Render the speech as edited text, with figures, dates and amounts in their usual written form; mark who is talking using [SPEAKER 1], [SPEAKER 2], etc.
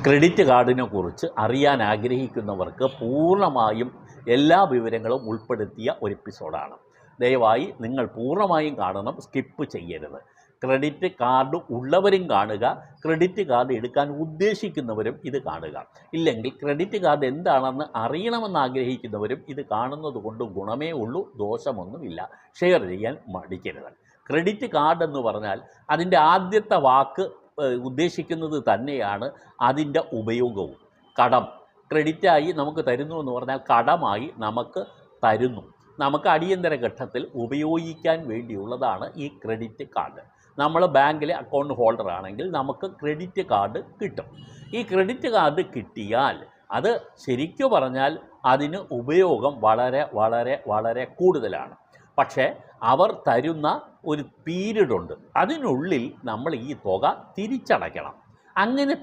[SPEAKER 1] Credit കാർഡിനെ കുറിച്ച് അറിയാൻ ആഗ്രഹിക്കുന്നവർക്ക് പൂർണ്ണമായും എല്ലാ വിവരങ്ങളും ഉൾപ്പെടുത്തിയ ഒരു എപ്പിസോഡാണ്. ദയവായി നിങ്ങൾ പൂർണ്ണമായും കാണണം, സ്കിപ്പ് ചെയ്യരുത്. ക്രെഡിറ്റ് കാർഡ് ഉള്ളവരും കാണുക, ക്രെഡിറ്റ് കാർഡ് എടുക്കാൻ ഉദ്ദേശിക്കുന്നവരും ഇത് കാണുക. ഇല്ലെങ്കിൽ ക്രെഡിറ്റ് കാർഡ് എന്താണെന്ന് അറിയണമെന്ന് ആഗ്രഹിക്കുന്നവരും ഇത് കാണുന്നത് കൊണ്ട് ഗുണമേ ഉള്ളൂ, ദോഷമൊന്നുമില്ല. ഷെയർ ചെയ്യാൻ മടിക്കരുത്. ക്രെഡിറ്റ് കാർഡ് എന്ന് പറഞ്ഞാൽ അതിൻ്റെ ആദ്യത്തെ വാക്ക് ഉദ്ദേശിക്കുന്നത് തന്നെയാണ് അതിൻ്റെ ഉപയോഗവും. കടം ക്രെഡിറ്റായി നമുക്ക് തരുന്നു എന്ന് പറഞ്ഞാൽ കടമായി നമുക്ക് തരുന്നു. നമുക്ക് അടിയന്തര ഘട്ടത്തിൽ ഉപയോഗിക്കാൻ വേണ്ടിയുള്ളതാണ് ഈ ക്രെഡിറ്റ് കാർഡ്. നമ്മൾ ബാങ്കിലെ അക്കൗണ്ട് ഹോൾഡർ ആണെങ്കിൽ നമുക്ക് ക്രെഡിറ്റ് കാർഡ് കിട്ടും. ഈ ക്രെഡിറ്റ് കാർഡ് കിട്ടിയാൽ അത് ശരിക്കു പറഞ്ഞാൽ അതിന് ഉപയോഗം വളരെ വളരെ വളരെ കൂടുതലാണ്. പക്ഷേ അവർ തരുന്ന ഒരു പീരീഡുണ്ട്, അതിനുള്ളിൽ നമ്മൾ ഈ തുക തിരിച്ചടയ്ക്കണം. അങ്ങനെ